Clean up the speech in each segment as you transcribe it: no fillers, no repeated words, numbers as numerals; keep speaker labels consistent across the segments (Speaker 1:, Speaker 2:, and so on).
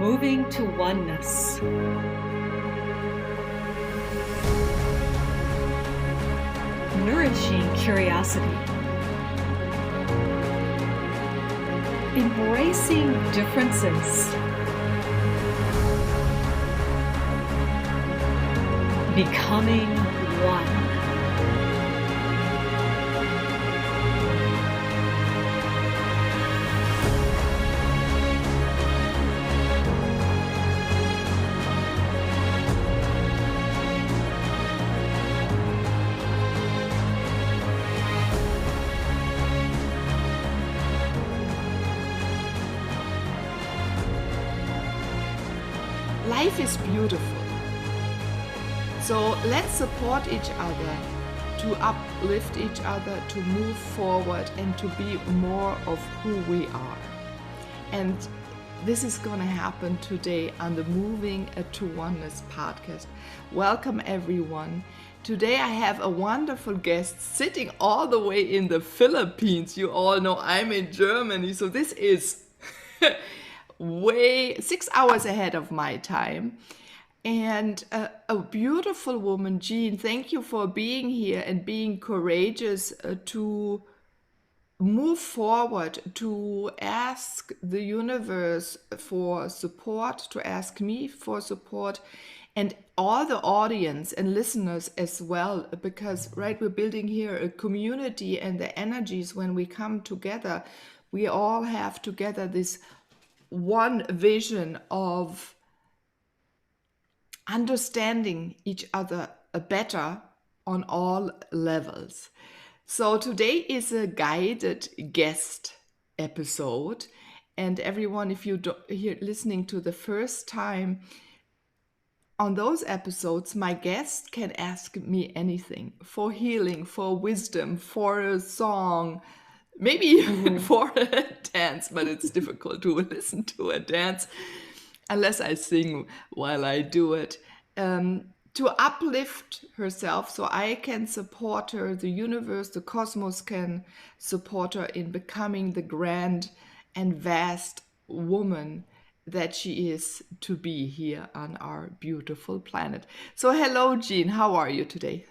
Speaker 1: Moving to Oneness. Nourishing curiosity. Embracing differences. Becoming one.
Speaker 2: Life is beautiful. So let's support each other, to uplift each other, to move forward and to be more of who we are. And this is going to happen today on the Moving to Oneness podcast. Welcome everyone. Today I have a wonderful guest sitting all the way in the Philippines. You all know I'm in Germany, so this is way 6 hours ahead of my time. And a beautiful woman, Jien, thank you for being here and being courageous to move forward, to ask the universe for support, to ask me for support, and all the audience and listeners as well, because we're building here a community, and the energies, when we come together, we all have together this one vision of understanding each other better on all levels. So today is a guided guest episode, and everyone, if you're listening to the first time, on those episodes my guest can ask me anything, for healing, for wisdom, for a song, maybe even for a dance, but it's difficult to listen to a dance unless I sing while I do it, to uplift herself so I can support her, the universe, the cosmos can support her in becoming the grand and vast woman that she is to be here on our beautiful planet. So hello, Jien, how are you today?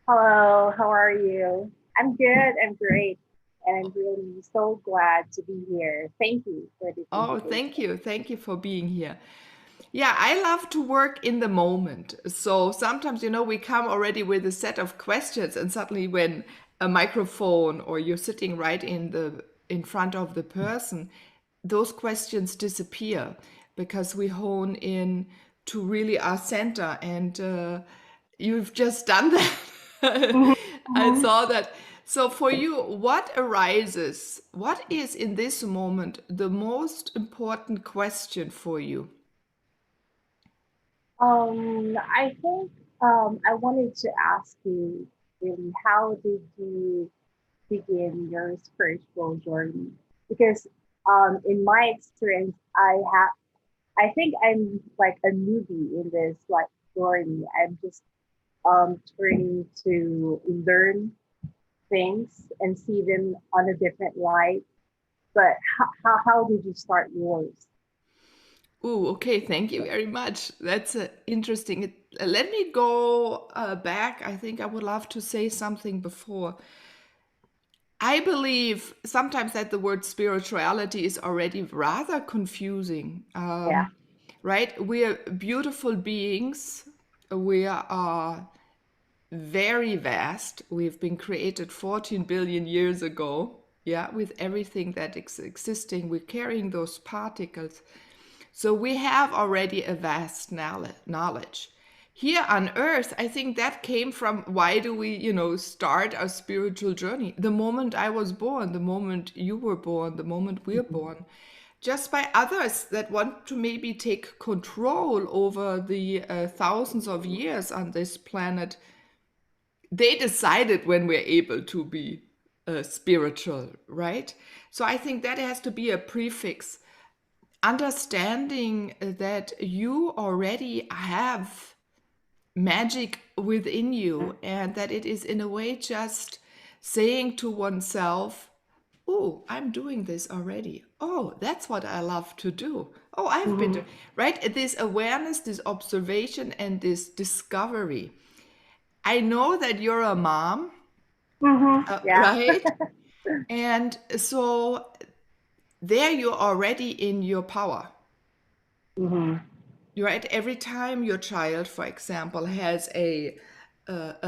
Speaker 3: Hello, how are you? I'm good, I'm great, and I'm really so glad to be here. Thank you for this
Speaker 2: Oh,
Speaker 3: invitation.
Speaker 2: thank you for being here. Yeah, I love to work in the moment. So sometimes, we come already with a set of questions, and suddenly when a microphone or you're sitting right in front of the person, those questions disappear because we hone in to really our center. And you've just done that. I
Speaker 3: Mhm.
Speaker 2: saw that. So for you, what arises? What is in this moment the most important question for you?
Speaker 3: I think I wanted to ask you really, how did you begin your spiritual journey? Because in my experience, I think I'm like a newbie in this like journey. I'm just trying to learn things and see them on a different light. But how did you start yours?
Speaker 2: Oh, okay. Thank you very much. That's interesting. Let me go back. I think I would love to say something before. I believe sometimes that the word spirituality is already rather confusing,
Speaker 3: Yeah.
Speaker 2: right? We are beautiful beings. We are very vast. We've been created 14 billion years ago. Yeah, with everything that is existing, we're carrying those particles. So we have already a vast knowledge. Here on earth, I think that came from why do we, start our spiritual journey? The moment I was born, the moment you were born, the moment we're
Speaker 3: Mhm.
Speaker 2: born, just by others that want to maybe take control over the thousands of years on this planet. They decided when we're able to be spiritual, right? So I think that has to be a prefix, understanding that you already have magic within you, and that it is in a way just saying to oneself, oh, I'm doing this already. Oh, that's what I love to do. Oh, I've been to,
Speaker 3: Mhm.
Speaker 2: right? This awareness, this observation, and this discovery. I know that you're a mom,
Speaker 3: Mhm. Yeah.
Speaker 2: right? And so there you're already in your power.
Speaker 3: Mhm.
Speaker 2: Right? Every time your child, for example, has a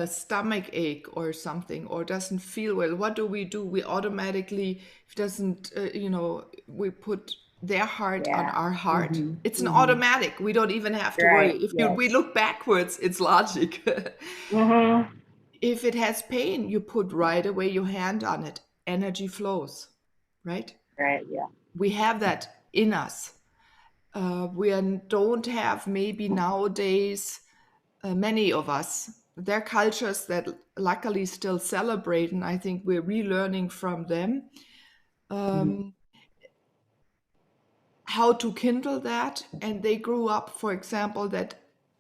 Speaker 2: stomach ache or something, or doesn't feel well, what do? We automatically, if doesn't, we put their heart on
Speaker 3: Yeah.
Speaker 2: our heart.
Speaker 3: Mhm.
Speaker 2: It's an
Speaker 3: Mhm.
Speaker 2: automatic. We don't even have to worry.
Speaker 3: Right.
Speaker 2: We
Speaker 3: Yes.
Speaker 2: look backwards, it's logic.
Speaker 3: Mhm.
Speaker 2: If it has pain, you put right away your hand on it. Energy flows, right?
Speaker 3: Right. Yeah.
Speaker 2: We have that in us. Don't have maybe nowadays, many of us, there are cultures that luckily still celebrate, and I think we're relearning from them,
Speaker 3: Mhm.
Speaker 2: um, how to kindle that. And they grew up, for example, that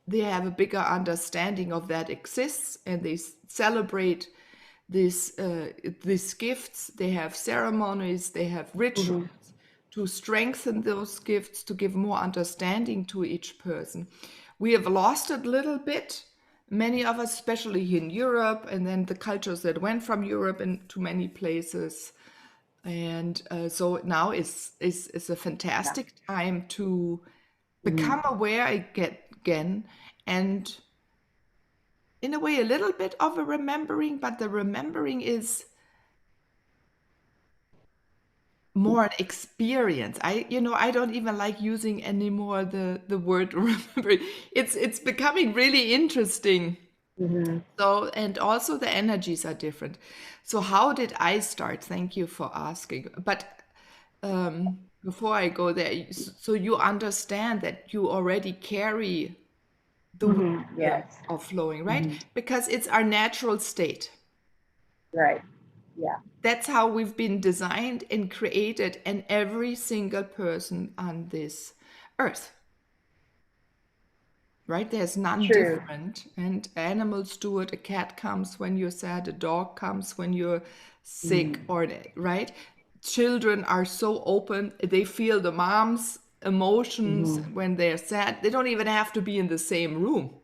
Speaker 2: they have a bigger understanding of that exists, and they celebrate these gifts. They have ceremonies, they have rituals
Speaker 3: Mhm.
Speaker 2: to strengthen those gifts, to give more understanding to each person. We have lost it a little bit, many of us, especially in Europe, and then the cultures that went from Europe into many places. And so now is a
Speaker 3: Yeah.
Speaker 2: fantastic time to
Speaker 3: Mhm.
Speaker 2: become aware again, and in a way a little bit of a remembering, but the remembering is more an experience. I don't even like using anymore the word remembering. It's becoming really interesting.
Speaker 3: Mhm.
Speaker 2: So, and also the energies are different. So how did I start? Thank you for asking. But before I go there, so you understand that you already carry the
Speaker 3: Mhm.
Speaker 2: water
Speaker 3: Yes.
Speaker 2: of flowing, right?
Speaker 3: Mhm.
Speaker 2: Because it's our natural state.
Speaker 3: Right. Yeah.
Speaker 2: That's how we've been designed and created, and every single person on this earth, right? There's none
Speaker 3: True.
Speaker 2: different. And animals do it. A cat comes when you're sad, a dog comes when you're sick,
Speaker 3: Mhm.
Speaker 2: or, right? Children are so open, they feel the mom's emotions
Speaker 3: Mhm.
Speaker 2: when they're sad. They don't even have to be in the same room,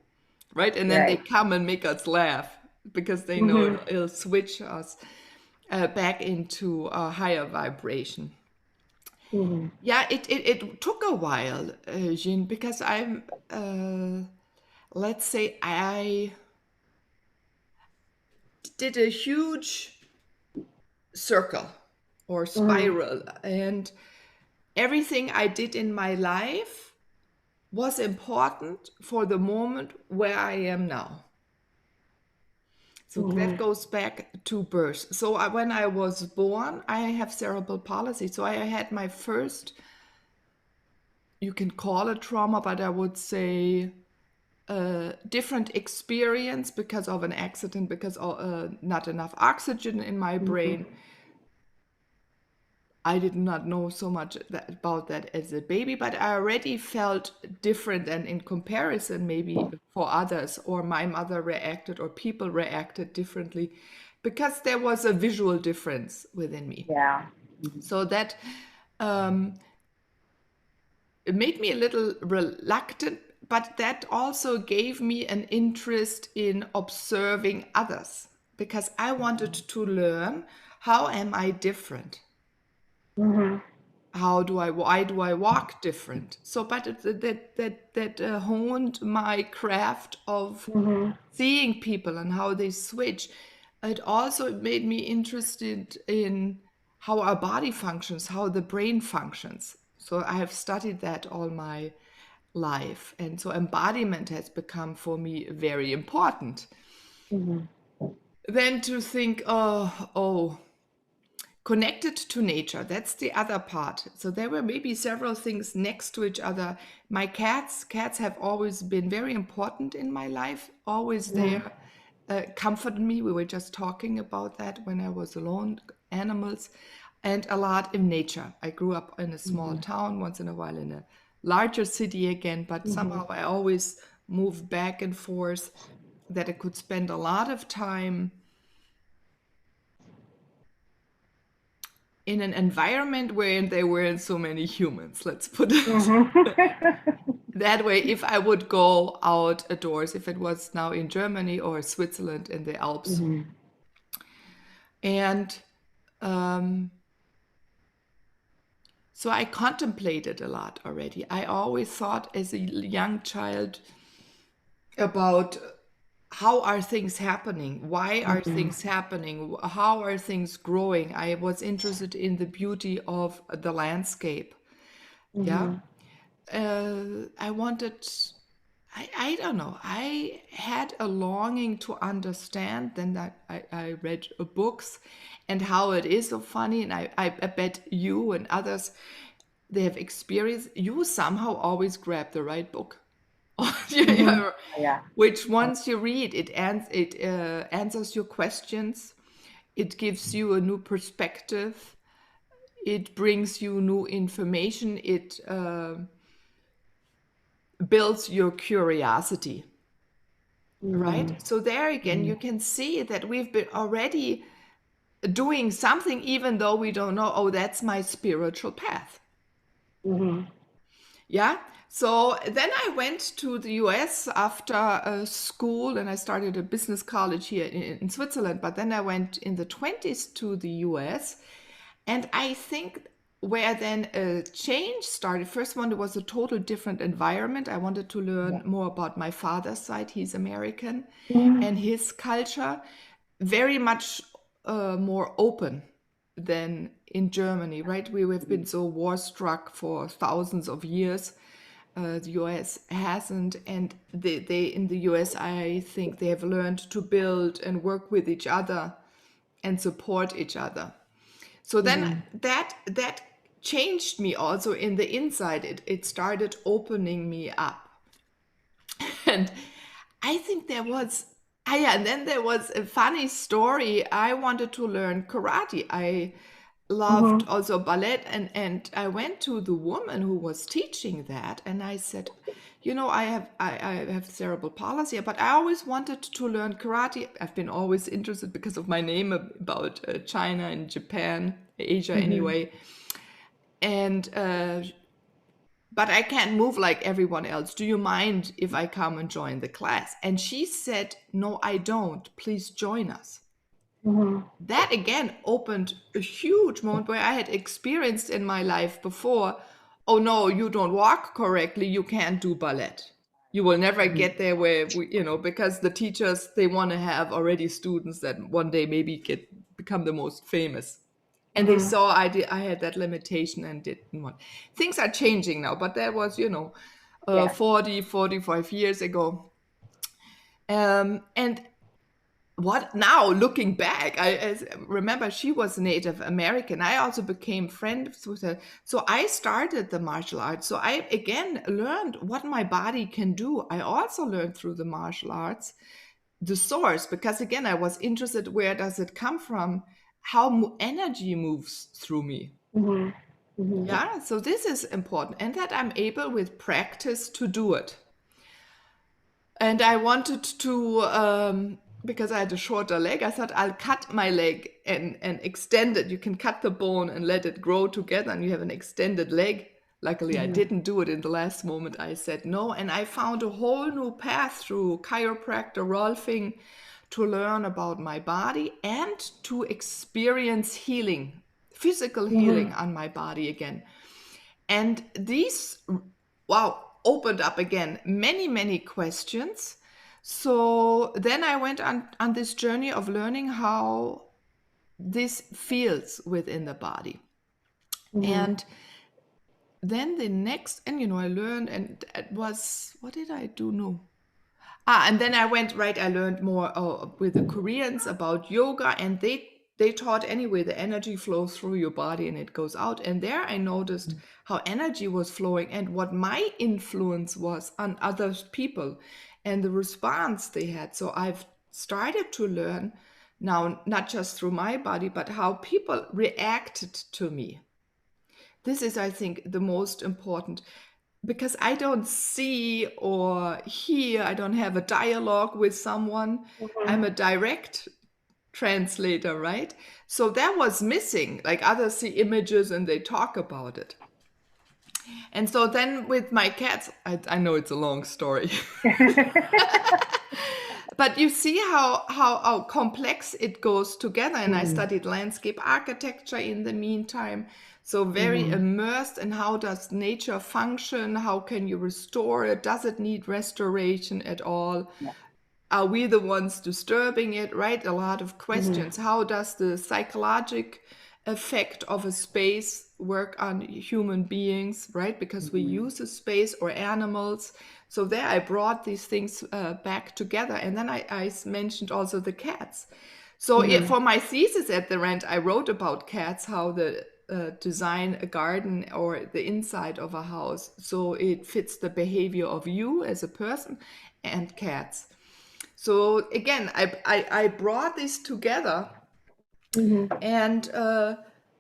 Speaker 2: right? And then they
Speaker 3: Right.
Speaker 2: come and make us laugh because they know
Speaker 3: Mhm.
Speaker 2: it'll switch us back into a higher vibration.
Speaker 3: Mhm.
Speaker 2: Yeah, it took a while, Jin, because let's say I did a huge circle or
Speaker 3: Mhm.
Speaker 2: spiral, and everything I did in my life was important for the moment where I am now. So that
Speaker 3: Mhm.
Speaker 2: goes back to birth. So when I was born, I have cerebral palsy. So I had my first, you can call it trauma, but I would say a different experience because of an accident, because of not enough oxygen in my
Speaker 3: Mhm.
Speaker 2: brain. I did not know so much about that as a baby, but I already felt different, and in comparison, maybe for others, or my mother reacted, or people reacted differently because there was a visual difference within me.
Speaker 3: Yeah. Mhm.
Speaker 2: So that um, it made me a little reluctant, but that also gave me an interest in observing others because I wanted to learn, how am I different?
Speaker 3: Mhm.
Speaker 2: Why do I walk different? So, but that honed my craft of
Speaker 3: Mhm.
Speaker 2: seeing people and how they switch. It also made me interested in how our body functions, how the brain functions. So I have studied that all my life. And so embodiment has become for me very important.
Speaker 3: Mhm.
Speaker 2: Then to think, connected to nature, that's the other part. So there were maybe several things next to each other. My cats have always been very important in my life, always
Speaker 3: Mhm.
Speaker 2: there, comforted me. We were just talking about that when I was alone, animals, and a lot in nature. I grew up in a small
Speaker 3: Mhm.
Speaker 2: town, once in a while in a larger city again, but somehow
Speaker 3: Mhm.
Speaker 2: I always moved back and forth, that I could spend a lot of time in an environment where there weren't so many humans, let's put it
Speaker 3: Mm-hmm.
Speaker 2: that way. If I would go outdoors, if it was now in Germany or Switzerland in the Alps.
Speaker 3: Mm-hmm.
Speaker 2: And um, so I contemplated a lot already. I always thought as a young child about how are things happening? Why are things happening? How are things growing? I was interested in the beauty of the landscape. Yeah.
Speaker 3: Mm-hmm.
Speaker 2: I wanted, I don't know, I had a longing to understand. Then that I read books and how it is so funny. And I bet you and others, they have experienced, you somehow always grab the right book.
Speaker 3: Mm-hmm.
Speaker 2: Yeah,
Speaker 3: Yeah.
Speaker 2: which once you read, it answers your questions. It gives you a new perspective. It brings you new information. It builds your curiosity,
Speaker 3: Mm-hmm.
Speaker 2: right? So there again, you can see that we've been already doing something, even though we don't know, oh, that's my spiritual path.
Speaker 3: Mm-hmm.
Speaker 2: Yeah. So then I went to the US after school, and I started a business college here in Switzerland. But then I went in the 20s to the US. And I think where then a change started, first one, it was a total different environment. I wanted to
Speaker 3: Yeah.
Speaker 2: learn more about my father's side. He's American,
Speaker 3: Mm-hmm.
Speaker 2: and his culture, very much more open than in Germany, right? We have been so war struck for thousands of years. The US hasn't, and they in the US, I think they have learned to build and work with each other and support each other. So then
Speaker 3: Mm-hmm.
Speaker 2: that changed me also in the inside. It started opening me up. And I think there was, yeah, and then there was a funny story. I wanted to learn karate. I loved
Speaker 3: Mm-hmm.
Speaker 2: also ballet, and I went to the woman who was teaching that, and I said, you know, I have cerebral palsy, but I always wanted to learn karate. I've been always interested because of my name about China and Japan, Asia
Speaker 3: Mm-hmm.
Speaker 2: anyway. And but I can't move like everyone else. Do you mind if I come and join the class? And she said, no, I don't. Please join us.
Speaker 3: Mm-hmm.
Speaker 2: That again opened a huge moment where I had experienced in my life before, oh no, you don't walk correctly, you can't do ballet. You will never get there where because the teachers, they want to have already students that one day maybe become the most famous. And they
Speaker 3: Mm-hmm.
Speaker 2: saw I had that limitation and didn't want. Things are changing now, but that was,
Speaker 3: Yeah.
Speaker 2: 40, 45 years ago. And what now, looking back, I remember she was Native American. I also became friends with her. So I started the martial arts. So I again learned what my body can do. I also learned through the martial arts the source, because again, I was interested, where does it come from? How energy moves through me.
Speaker 3: Mm-hmm. Mm-hmm.
Speaker 2: Yeah, so this is important, and that I'm able with practice to do it. And I wanted to, because I had a shorter leg, I thought I'll cut my leg and extend it. You can cut the bone and let it grow together, and you have an extended leg. Luckily, I
Speaker 3: Mm-hmm.
Speaker 2: didn't do it in the last moment. I said no. And I found a whole new path through chiropractor Rolfing to learn about my body and to experience healing, physical healing
Speaker 3: Mm-hmm.
Speaker 2: on my body again. And these, wow, opened up again many, many questions. So then I went on this journey of learning how this feels within the body.
Speaker 3: Mm-hmm.
Speaker 2: And then the next, and I learned, and it was, what did I do? No. And then I went, right, I learned more with the Koreans about yoga, and they taught anyway the energy flows through your body and it goes out. And there I noticed how energy was flowing and what my influence was on other people and the response they had. So I've started to learn now, not just through my body, but how people reacted to me. This is, I think, the most important, because I don't see or hear, I don't have a dialogue with someone. I'm a direct translator, right? So that was missing. Like others see images and they talk about it. And so then with my cats, I know it's a long story, but you see how complex it goes together. And I studied landscape architecture in the meantime. So very immersed in how does nature function? How can you restore it? Does it need restoration at all?
Speaker 3: Yeah.
Speaker 2: Are we the ones disturbing it, right? A lot of questions. How does the psychological effect of a space work on human beings, right? Because we use a space or animals. So there I brought these things back together. And then I mentioned also the cats. So for my thesis at the end, I wrote about cats, how the design a garden or the inside of a house so it fits the behavior of you as a person and cats. So again, I brought this together. And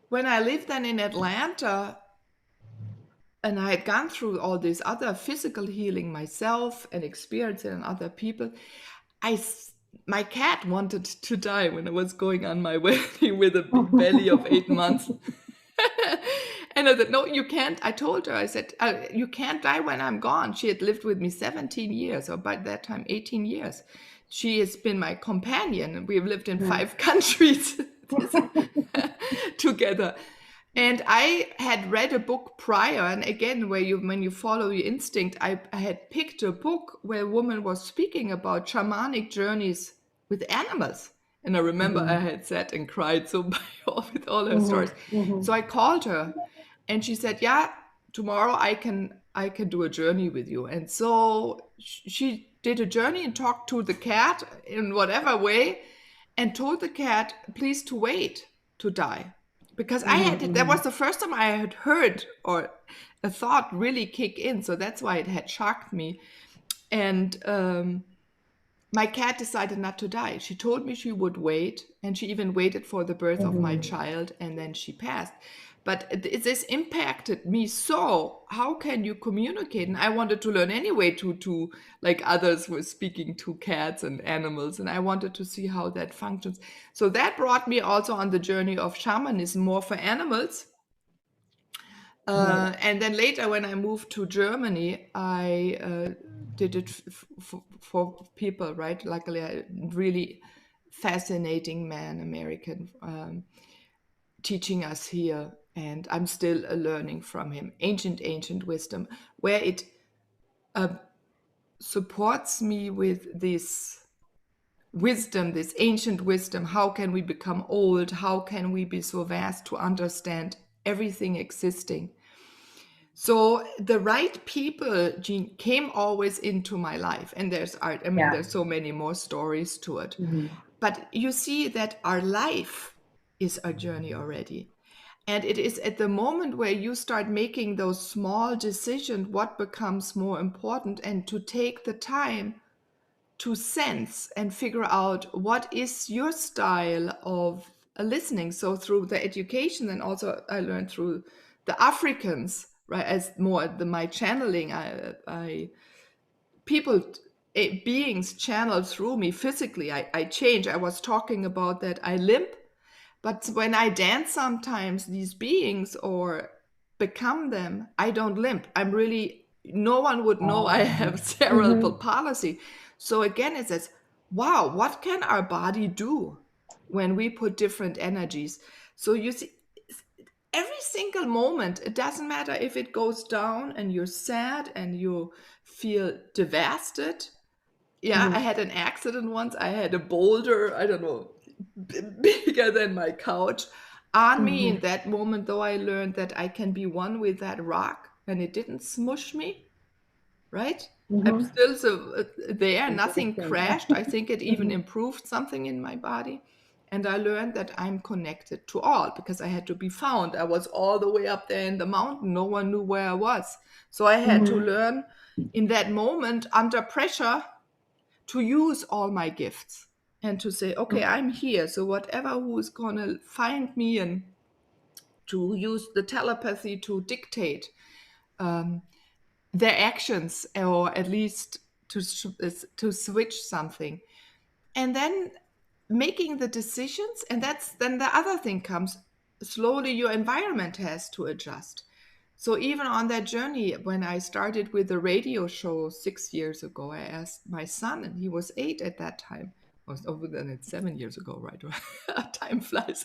Speaker 2: when I lived then in Atlanta, and I had gone through all this other physical healing myself and experience it in other people, my cat wanted to die when I was going on my way with a big belly of 8 months. And I said, no, you can't. I told her, I said, you can't die when I'm gone. She had lived with me 17 years, or by that time, 18 years. She has been my companion. We've lived in 5 countries together. And I had read a book prior, and again, when you follow your instinct, I had picked a book where a woman was speaking about shamanic journeys with animals. And I remember I had sat and cried so with all her stories. So I called her, and she said, "Yeah, tomorrow I can do a journey with you." And so she did a journey and talked to the cat in whatever way, and told the cat, please to wait to die. Because that was the first time I had heard or a thought really kick in. So that's why it had shocked me. And my cat decided not to die. She told me she would wait, and she even waited for the birth of my child, and then she passed. But this impacted me so. How can you communicate? And I wanted to learn anyway to like others were speaking to cats and animals, and I wanted to see how that functions. So that brought me also on the journey of shamanism, more for animals. And then later, when I moved to Germany, I did it for people, right? Luckily, a really fascinating man, American, teaching us here. And I'm still learning from him. Ancient wisdom, where it supports me with this wisdom, this ancient wisdom. How can we become old? How can we be so vast to understand everything existing? So the right people, Jien, came always into my life. And there's art. I mean, there's so many more stories to it. But you see that our life is a journey already. And it is at the moment where you start making those small decisions, what becomes more important, and to take the time to sense and figure out what is your style of listening. So through the education, and also I learned through the Africans, right, as more my channeling, beings channel through me physically. I change. I was talking about that. I limp. But when I dance sometimes, these beings or become them, I don't limp. No one would know I have cerebral palsy. So again, it says, wow, what can our body do when we put different energies? So you see, every single moment, it doesn't matter if it goes down and you're sad and you feel devastated. Yeah, I had an accident once. I had a boulder, I don't know, bigger than my couch on me in that moment, though I learned that I can be one with that rock and it didn't smush me, right? I'm still there, nothing crashed. I think it even improved something in my body. And I learned that I'm connected to all because I had to be found. I was all the way up there in the mountain. No one knew where I was. So I had to learn in that moment under pressure to use all my gifts and to say, okay, I'm here. So whatever who is going to find me, and to use the telepathy to dictate their actions, or at least to switch something. And then making the decisions, and that's then the other thing comes. Slowly your environment has to adjust. So even on that journey, when I started with the radio show 6 years ago, I asked my son, and he was 8 at that time. Was over then it's 7 years ago, right? Time flies.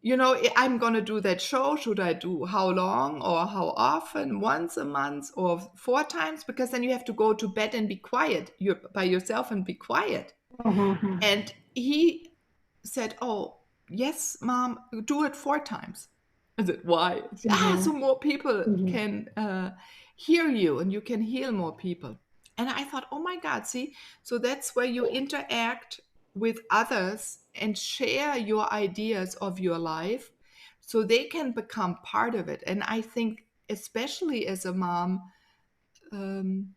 Speaker 2: You know, I'm going to do that show. Should I do how long or how often? Once a month or 4 times? Because then you have to go to bed and be quiet. You're by yourself and be quiet.
Speaker 3: Mm-hmm.
Speaker 2: And he said, "Oh, yes, mom, do it 4 times." I said, "Why?"
Speaker 3: Mm-hmm.
Speaker 2: So more people
Speaker 3: Mm-hmm.
Speaker 2: can hear you and you can heal more people. And I thought, oh my God, see, so that's where you interact with others and share your ideas of your life so they can become part of it. And I think, especially as a mom, um,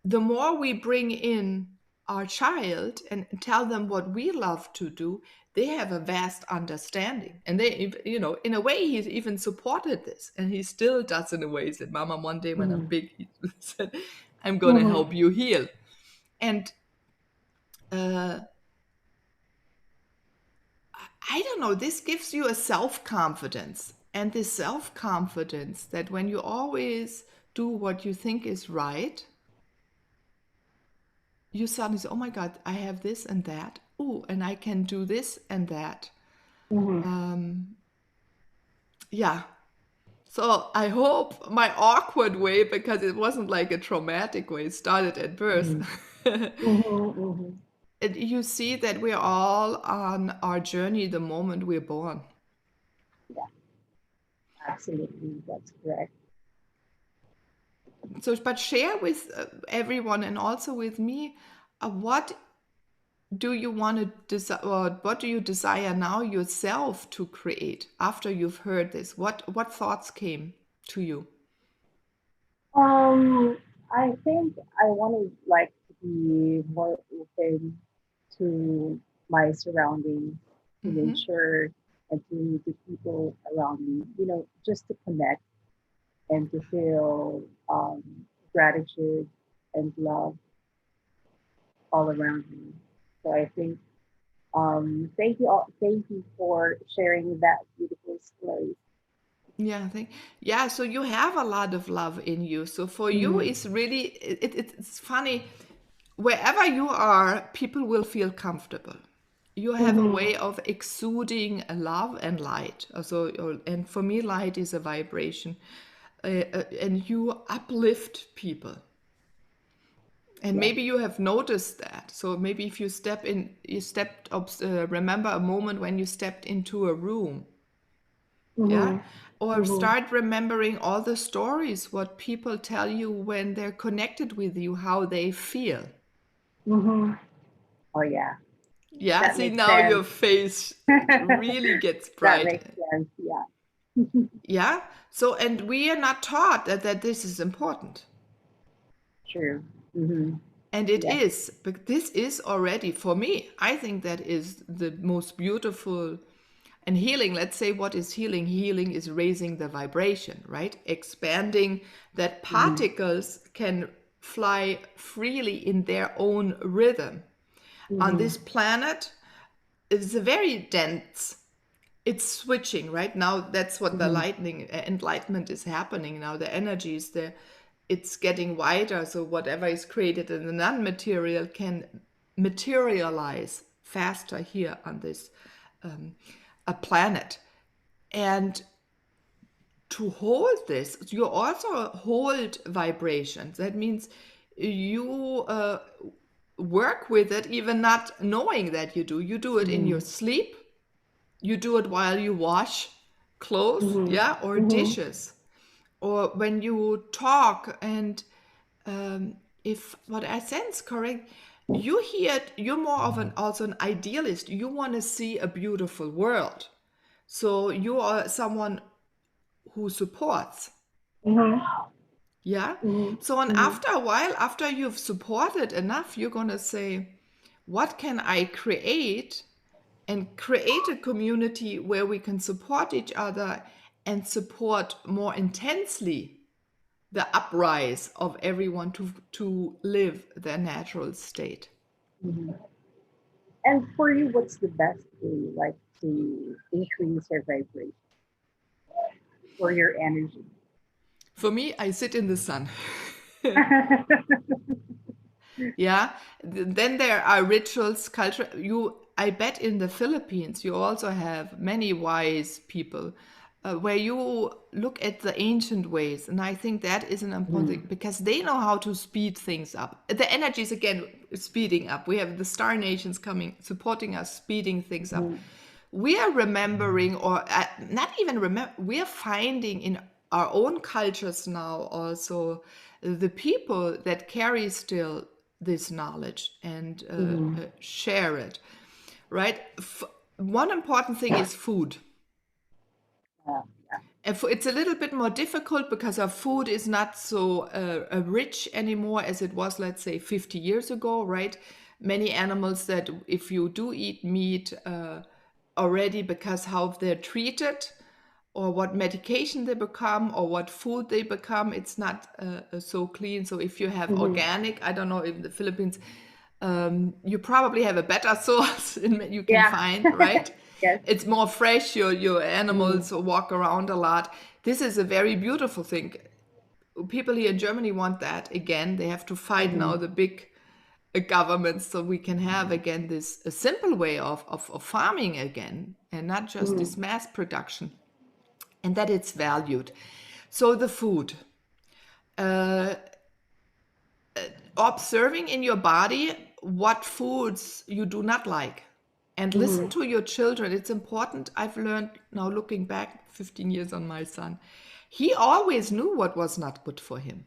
Speaker 2: the more we bring in our child and tell them what we love to do, they have a vast understanding. And they, you know, in a way, he's even supported this. And he still does in a way. He said, Mama, one day when I'm big, he said, I'm going to
Speaker 3: Mm-hmm.
Speaker 2: help you heal. And uh, I don't know, this gives you a self confidence. And this self confidence that when you always do what you think is right, you suddenly say, oh my God, I have this and that. Oh, and I can do this and that.
Speaker 3: Mm-hmm.
Speaker 2: Um, yeah. So I hope my awkward way, because it wasn't like a traumatic way, it started at birth.
Speaker 3: Mm-hmm.
Speaker 2: You see that we're all on our journey the moment we're born.
Speaker 3: Yeah, absolutely. That's correct.
Speaker 2: So, but share with everyone and also with me, what do you want to desire, or what do you desire now yourself to create after you've heard this? What thoughts came to you?
Speaker 3: I think I want to like to be more open to my surroundings, to
Speaker 2: Mm-hmm.
Speaker 3: nature, and to the people around me. You know, just to connect and to feel gratitude and love all around me. So I think thank you all, thank you for sharing that beautiful story.
Speaker 2: Yeah, I think, yeah. So you have a lot of love in you. So for you,
Speaker 3: Mm-hmm.
Speaker 2: it's really it's funny. Wherever you are, people will feel comfortable. You have a
Speaker 3: Mm-hmm.
Speaker 2: way of exuding love and light. So, and for me, light is a vibration, and you uplift people. And
Speaker 3: Yeah.
Speaker 2: maybe you have noticed that. So maybe if you step in, you stepped up, remember a moment when you stepped into a room, yeah?
Speaker 3: Mm-hmm.
Speaker 2: Or
Speaker 3: Mm-hmm.
Speaker 2: start remembering all the stories, what people tell you when they're connected with you, how they feel.
Speaker 3: Mm-hmm. Oh yeah,
Speaker 2: Yeah,
Speaker 3: that
Speaker 2: see,
Speaker 3: makes
Speaker 2: now
Speaker 3: sense.
Speaker 2: your face really gets
Speaker 3: That makes
Speaker 2: bright.
Speaker 3: sense. Yeah.
Speaker 2: Yeah? So, and we are not taught that this is important.
Speaker 3: True. Mm-hmm.
Speaker 2: And it
Speaker 3: Yeah.
Speaker 2: is, but this is already, for me, I think that is the most beautiful. And healing, let's say, what is healing? Healing is raising the vibration, right? Expanding that
Speaker 3: Mm-hmm.
Speaker 2: particles can fly freely in their own rhythm. On
Speaker 3: Mm-hmm.
Speaker 2: this planet, it's a very dense, it's switching right now. That's what the
Speaker 3: Mm-hmm.
Speaker 2: lightning enlightenment is happening now. The energy is there, it's getting wider. So whatever is created in the non-material can materialize faster here on this a planet. And to hold this, you also hold vibrations. That means you work with it even not knowing that you do. You do it in your
Speaker 3: Mm-hmm.
Speaker 2: sleep, you do it while you wash clothes,
Speaker 3: Mm-hmm.
Speaker 2: yeah, or
Speaker 3: Mm-hmm.
Speaker 2: dishes, or when you talk. And if what I sense correct, you hear it, you're more of an also an idealist. You want to see a beautiful world. So you are someone who supports.
Speaker 3: Mm-hmm.
Speaker 2: Yeah. So, and
Speaker 3: Mm-hmm.
Speaker 2: after a while, after you've supported enough, you're going to say, what can I create? And create a community where we can support each other and support more intensely the uprise of everyone to live their natural state.
Speaker 3: Mm-hmm. And for you, what's the best way, like, to increase your vibration or your energy?
Speaker 2: For me, I sit in the sun. Yeah. Then there are rituals, culture. I bet in the Philippines, you also have many wise people where you look at the ancient ways. And I think that is an important thing
Speaker 3: Mm,
Speaker 2: because they know how to speed things up. The energy is again speeding up. We have the star nations coming, supporting us, speeding things up.
Speaker 3: mm,
Speaker 2: We are remembering, or not even remember, we are finding in our own cultures now also the people that carry still this knowledge and
Speaker 3: mm.
Speaker 2: share it, right? One important thing is food.
Speaker 3: Yeah,
Speaker 2: And it's a little bit more difficult because our food is not so rich anymore as it was, let's say, 50 years ago, right? Many animals that, if you do eat meat already, because how they're treated or what medication they become or what food they become, it's not so clean. So if you have
Speaker 3: mhm.
Speaker 2: organic, I don't know, in the Philippines, you probably have a better source you can
Speaker 3: Yeah.
Speaker 2: find, right?
Speaker 3: Yes.
Speaker 2: It's more fresh. Your
Speaker 3: Mm,
Speaker 2: animals walk around a lot. This is a very beautiful thing. People here in Germany want that again. They have to fight now
Speaker 3: mhm,
Speaker 2: the big governments so we can have again this a simple way of farming again and not just
Speaker 3: mhm,
Speaker 2: this mass production, and that it's valued. So the food. Uh, Observing in your body what foods you do not like and listen
Speaker 3: mhm,
Speaker 2: to your children. It's important. I've learned now, looking back 15 years on my son, he always knew what was not good for him,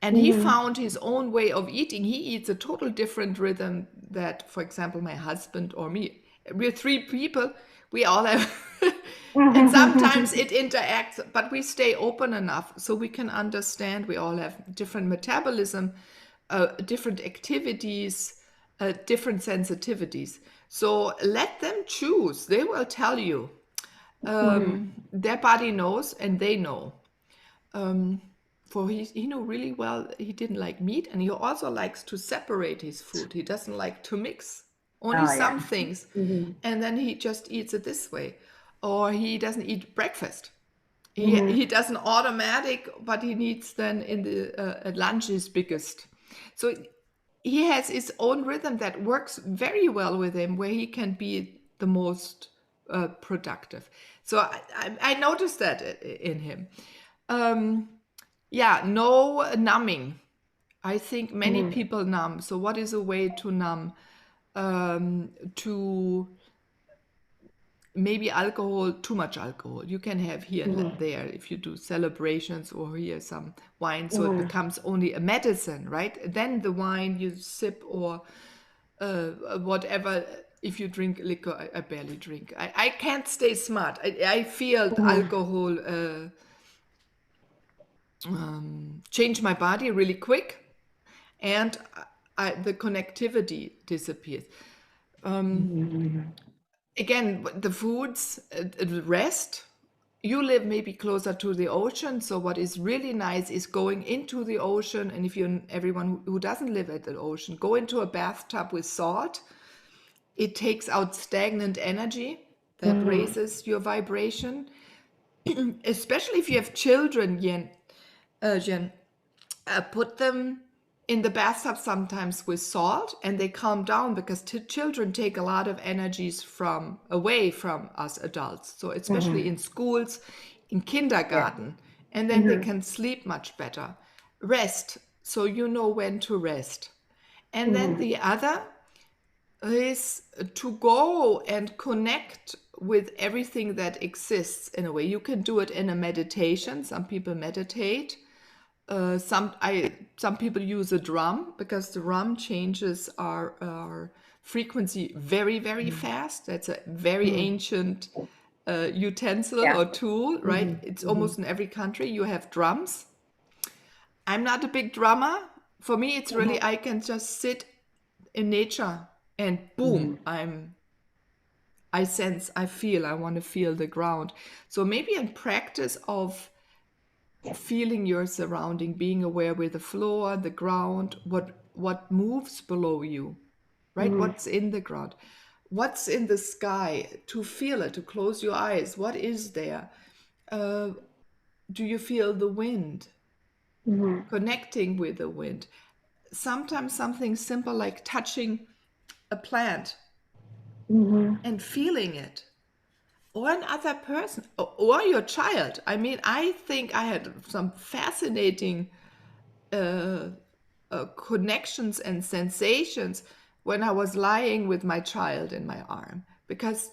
Speaker 2: and he
Speaker 3: mhm,
Speaker 2: found his own way of eating. He eats a total different rhythm that, for example, my husband or me. We're three people, we all have and sometimes
Speaker 3: mhm.
Speaker 2: it interacts, but we stay open enough so we can understand we all have different metabolism, different activities, different sensitivities. So let them choose. They will tell you. Their body knows and they know. Um, for he knew really well he didn't like meat, and he also likes to separate his food. He doesn't like to mix only
Speaker 3: Oh yeah.
Speaker 2: some things,
Speaker 3: Mhm,
Speaker 2: and then he just eats it this way. Or he doesn't eat breakfast. He
Speaker 3: mhm,
Speaker 2: doesn't automatic, but he needs then in the lunch is biggest. So he has his own rhythm that works very well with him, where he can be the most productive. So I noticed that in him. Um, yeah, no numbing. I think many
Speaker 3: mhm,
Speaker 2: people numb. So what is a way to numb? To maybe alcohol, too much alcohol. You can have here and
Speaker 3: mhm,
Speaker 2: there if you do celebrations or here some wine, so it
Speaker 3: mhm.
Speaker 2: becomes only a medicine, right? Then the wine you sip or whatever. If you drink liquor, I barely drink. I can't stay smart. I feel
Speaker 3: Mhm,
Speaker 2: alcohol change my body really quick, and the connectivity disappears.
Speaker 3: mhm,
Speaker 2: Again, the foods, the rest. You live maybe closer to the ocean, so what is really nice is going into the ocean. And if you, everyone who doesn't live at the ocean, go into a bathtub with salt. It takes out stagnant energy that
Speaker 3: mhm,
Speaker 2: raises your vibration, especially if you have children, Jen. Put them in the bathtub sometimes with salt, and they calm down because children take a lot of energies from away from us adults. So especially
Speaker 3: mhm.
Speaker 2: in schools, in
Speaker 3: Yeah.
Speaker 2: kindergarten, and then they
Speaker 3: Mhm,
Speaker 2: can sleep much better. Rest, so you know when to rest. And then
Speaker 3: mhm,
Speaker 2: the other is to go and connect with everything that exists in a way. You can do it in a meditation. Some people meditate. Some people use a drum because the drum changes our frequency very fast. That's a very
Speaker 3: mhm.
Speaker 2: ancient utensil
Speaker 3: Yeah.
Speaker 2: or tool, right?
Speaker 3: Mhm,
Speaker 2: It's
Speaker 3: mhm,
Speaker 2: almost in every country you have drums. I'm not a big drummer. For me, it's
Speaker 3: mhm,
Speaker 2: really I can just sit in nature and boom,
Speaker 3: mhm.
Speaker 2: I sense, I feel, I want to feel the ground. So maybe in practice of feeling your surrounding, being aware with the floor, the ground, what moves below you, right? What's in the ground? What's in the sky? To feel it, to close your eyes. What is there? Uh, do you feel the wind?
Speaker 3: Mhm.
Speaker 2: Connecting with the wind. Sometimes something simple like touching a plant
Speaker 3: Mhm.
Speaker 2: and feeling it, or another person, or your child. I mean, I think I had some fascinating uh, connections and sensations when I was lying with my child in my arm, because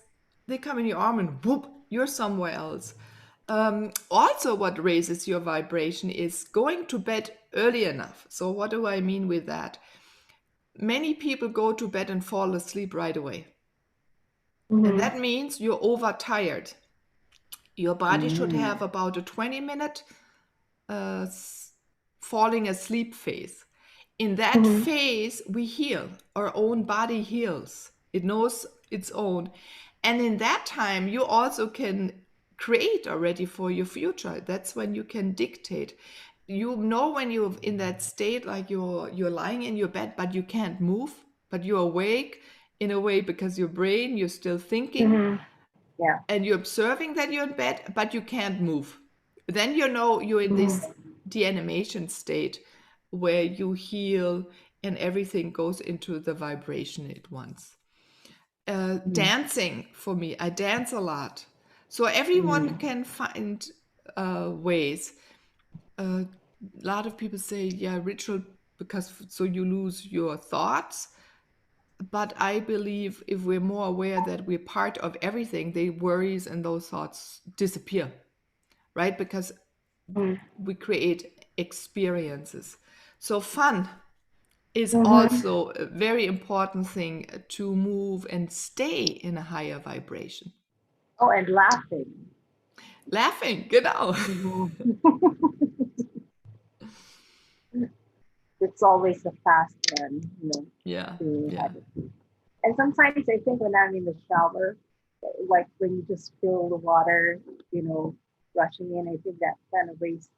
Speaker 2: they come in your arm and whoop, you're somewhere else. Also, what raises your vibration is going to bed early enough. So, what do I mean with that? Many people go to bed and fall asleep right away. And
Speaker 3: Mhm.
Speaker 2: that means you're overtired. Your body should
Speaker 3: Mhm.
Speaker 2: have about a 20-minute uh, falling asleep phase. In that
Speaker 3: Mhm.
Speaker 2: phase, we heal. Our own body heals. It knows its own. And in that time, you also can create already for your future. That's when you can dictate. You know when you're in that state, like you're lying in your bed, but you can't move, but you're awake in a way because your brain, you're still thinking,
Speaker 3: Mhm. Yeah.
Speaker 2: and you're observing that you're in bed, but you can't move. Then you know you're in
Speaker 3: Mhm.
Speaker 2: this de-animation state where you heal and everything goes into the vibration at once.
Speaker 3: Mhm.
Speaker 2: Dancing for me, I dance a lot. So everyone
Speaker 3: Mhm.
Speaker 2: can find ways. A lot of people say, yeah, ritual, because so you lose your thoughts. But I believe if we're more aware that we're part of everything, the worries and those thoughts disappear, right? Because
Speaker 3: Mhm.
Speaker 2: we create experiences. So fun is
Speaker 3: Mhm.
Speaker 2: also a very important thing to move and stay in a higher vibration.
Speaker 3: Oh, and laughing.
Speaker 2: Laughing, genau.
Speaker 3: Mhm. It's always a fast one,
Speaker 2: Yeah,
Speaker 3: to
Speaker 2: yeah.
Speaker 3: have it. And sometimes I think when I'm in the shower, like when you just feel the water, you know, rushing in, I think that kind of raises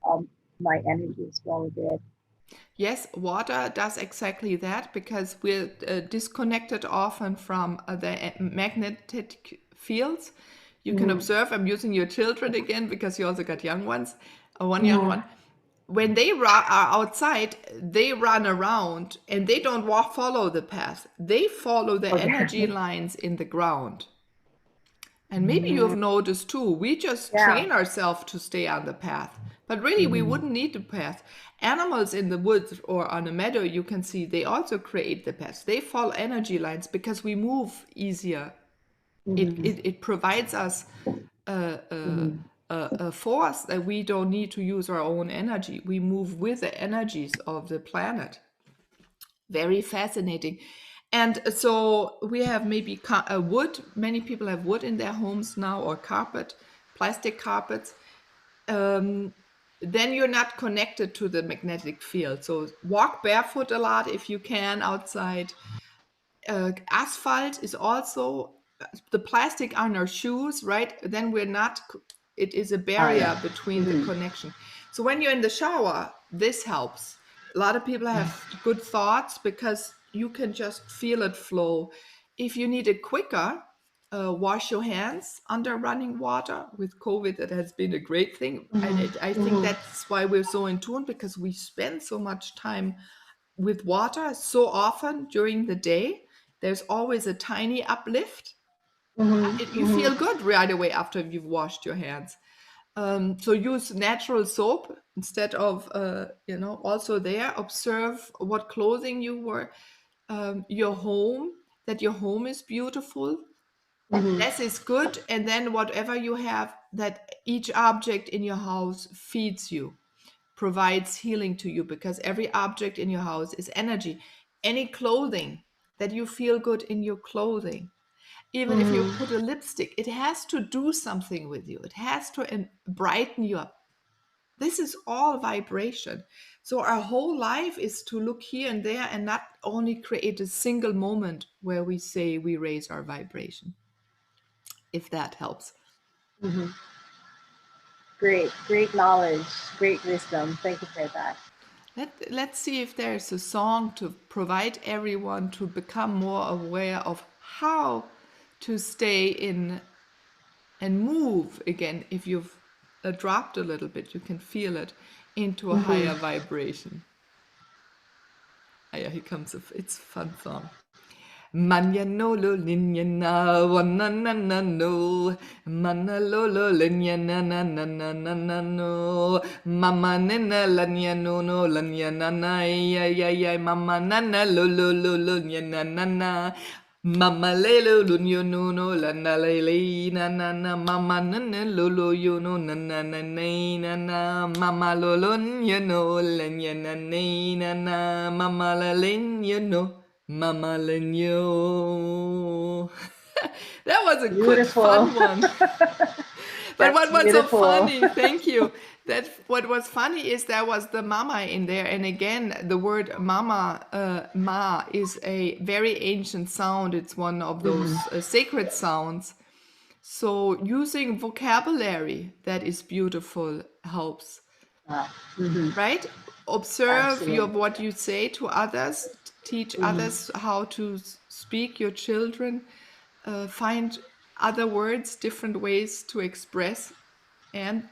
Speaker 3: um, my energy as well a bit.
Speaker 2: Yes, water does exactly that because we're disconnected often from the magnetic fields. You can
Speaker 3: Mm-hmm.
Speaker 2: observe, I'm using your children again because you also got young ones, one young
Speaker 3: Mm-hmm.
Speaker 2: one. When they are outside, they run around and they don't walk, follow the path. They follow the energy
Speaker 3: Okay.
Speaker 2: lines in the ground. And maybe you
Speaker 3: Mm-hmm.
Speaker 2: have noticed too, we just
Speaker 3: Yeah.
Speaker 2: train ourselves to stay on the path. But really, we
Speaker 3: Mm-hmm.
Speaker 2: wouldn't need the path. Animals in the woods or on a meadow, you can see they also create the paths. They follow energy lines because we move easier.
Speaker 3: Mm-hmm.
Speaker 2: It provides us a, a,
Speaker 3: Mm-hmm.
Speaker 2: a force that we don't need to use our own energy. We move with the energies of the planet. Very fascinating. And so we have maybe wood. Many people have wood in their homes now, or carpet, plastic carpets. Um, then you're not connected to the magnetic field. So walk barefoot a lot if you can outside. Asphalt is also the plastic on our shoes, right? Then we're not, it is a
Speaker 3: Oh, yeah.
Speaker 2: barrier between the
Speaker 3: Mm-hmm.
Speaker 2: connection. So when you're in the shower, this helps. A lot of people have good thoughts because you can just feel it flow. If you need it quicker, wash your hands under running water. With COVID, that has been a great thing. And I think
Speaker 3: Mm-hmm.
Speaker 2: that's why we're so in tune, because we spend so much time with water so often during the day. There's always a tiny uplift. You
Speaker 3: Mm-hmm.
Speaker 2: feel good right away after you've washed your hands. So use natural soap instead of, also there, observe what clothing you wear, your home, that your home is beautiful.
Speaker 3: Mm-hmm.
Speaker 2: Less is good. And then whatever you have, that each object in your house feeds you, provides healing to you, because every object in your house is energy. Any clothing that you feel good in your clothing, even if you
Speaker 3: Mm-hmm.
Speaker 2: put a lipstick, it has to do something with you. It has to brighten you up. This is all vibration. So our whole life is to look here and there and not only create a single moment where we say we raise our vibration, if that helps.
Speaker 3: Mm-hmm. Great, great knowledge, great wisdom. Thank you for that.
Speaker 2: Let's see if there's a song to provide everyone to become more aware of how to stay in and move again. If you've dropped a little bit, you can feel it into a higher
Speaker 3: Mm-hmm.
Speaker 2: vibration. Ah, yeah, here comes it's a fun song. Manya no lo linya na wana na na no mana lo lo linya na na na na na na no mama nena lanya no no lanya na na ya ya ya mama nana lo nya na na na mama lelo lunyo no no lana lele na na na mama nana lo yo no na na na na na mama lo nya no lanya na na na mama la lenya no Mama Lenyo. That was a good,
Speaker 3: Beautiful.
Speaker 2: fun one. But
Speaker 3: That's
Speaker 2: what was so
Speaker 3: beautiful.
Speaker 2: funny, thank you. That what was funny is there was the mama in there. And again, the word mama, ma, is a very ancient sound. It's one of those
Speaker 3: Mm-hmm.
Speaker 2: sacred sounds. So using vocabulary that is beautiful helps,
Speaker 3: Mm-hmm.
Speaker 2: right? Observe your
Speaker 3: Absolutely.
Speaker 2: what you say to others, teach
Speaker 3: Mm-hmm.
Speaker 2: others how to speak, your children, find other words, different ways to express, and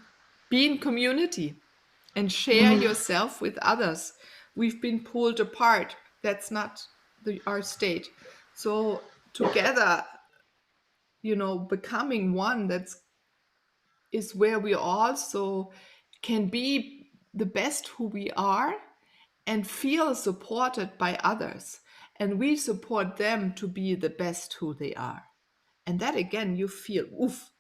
Speaker 2: be in community and share
Speaker 3: Mm-hmm.
Speaker 2: yourself with others. We've been pulled apart. That's not our state. So together, becoming one, that's is where we also can be the best who we are and feel supported by others. And we support them to be the best who they are. And that again, you feel, oof,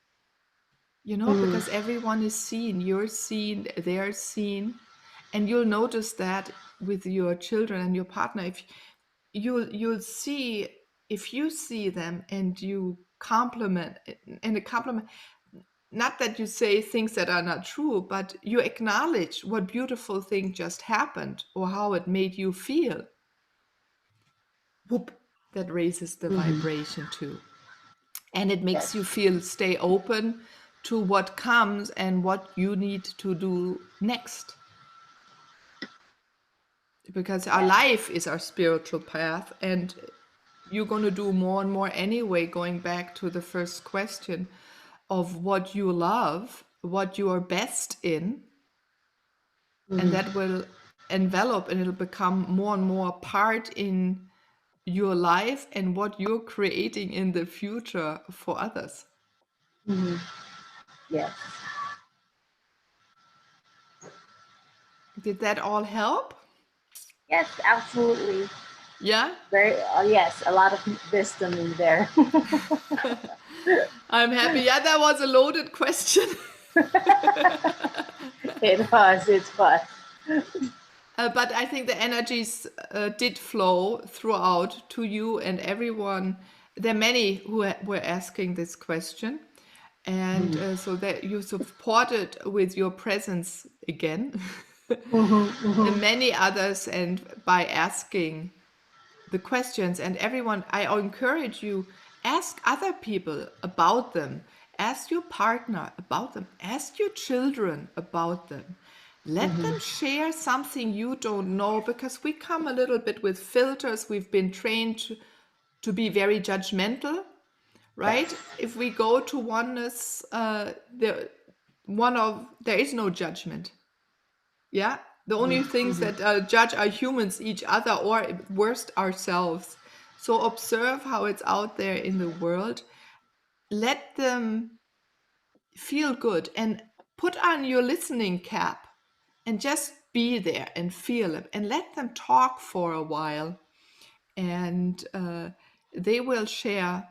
Speaker 3: Mm-hmm.
Speaker 2: because everyone is seen, you're seen, they're seen. And you'll notice that with your children and your partner, if you'll see, if you see them and you compliment, and a compliment, not that you say things that are not true, but you acknowledge what beautiful thing just happened or how it made you feel. Whoop, that raises the
Speaker 3: Mm-hmm.
Speaker 2: vibration too. And it makes you
Speaker 3: Yes.
Speaker 2: feel stay open to what comes and what you need to do next. Because our
Speaker 3: Yes.
Speaker 2: life is our spiritual path, and you're going to do more and more anyway, going back to the first question of what you love, what you are best in, and
Speaker 3: Mm-hmm.
Speaker 2: that will envelop and it'll become more and more part in your life and what you're creating in the future for others.
Speaker 3: Mm-hmm. Yes.
Speaker 2: Did that all help?
Speaker 3: Yes, absolutely.
Speaker 2: Yeah.
Speaker 3: Very, yes, a lot of wisdom in there.
Speaker 2: I'm happy. Yeah, that was a loaded question.
Speaker 3: It was, it was.
Speaker 2: But I think the energies did flow throughout to you and everyone. There are many who were asking this question. And
Speaker 3: Mm-hmm.
Speaker 2: so that you supported with your presence again.
Speaker 3: Mm-hmm.
Speaker 2: And
Speaker 3: Mm-hmm.
Speaker 2: many others, and by asking the questions. And everyone, I encourage you, ask other people about them, ask your partner about them, ask your children about them. Let them
Speaker 3: Mm-hmm.
Speaker 2: share something you don't know, because we come a little bit with filters. We've been trained to be very judgmental,
Speaker 3: Yes.
Speaker 2: right? If we go to oneness, there is no judgment. Yeah, the only things
Speaker 3: Mm-hmm.
Speaker 2: that judge are humans, each other, or worst, ourselves. So observe how it's out there in the world. Let them feel good and put on your listening cap and just be there and feel it and let them talk for a while. And they will share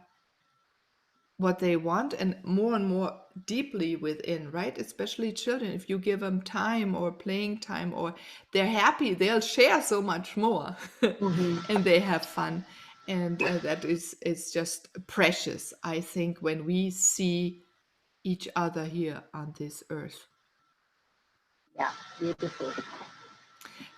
Speaker 2: what they want and more deeply within, right? Especially children, if you give them time or playing time or they're happy, they'll share so much more
Speaker 3: Mm-hmm.
Speaker 2: and they have fun. And that is just precious, I think, when we see each other here on this earth.
Speaker 3: Yeah, beautiful.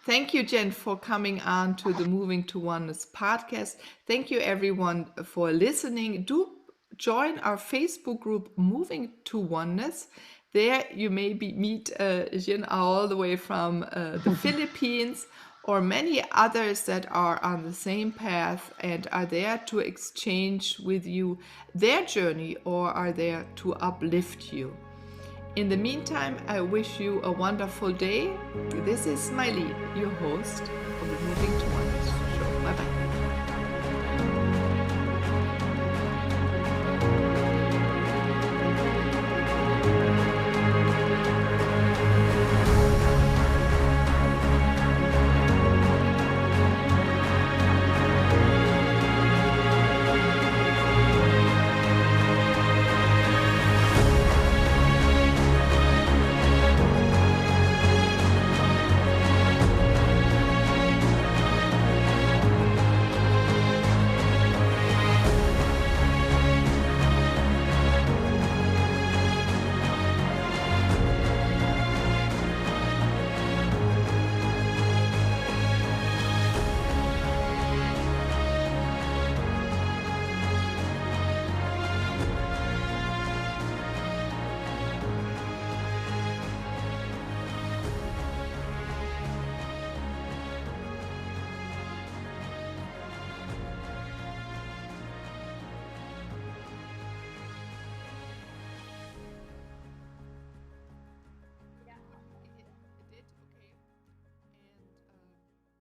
Speaker 2: Thank you, Jen, for coming on to the Moving to Oneness podcast. Thank you, everyone, for listening. Do join our Facebook group, Moving to Oneness. There you maybe meet Jien all the way from the Philippines, or many others that are on the same path and are there to exchange with you their journey or are there to uplift you. In the meantime, I wish you a wonderful day. This is Meilin, your host of the Moving to Oneness show. Bye bye.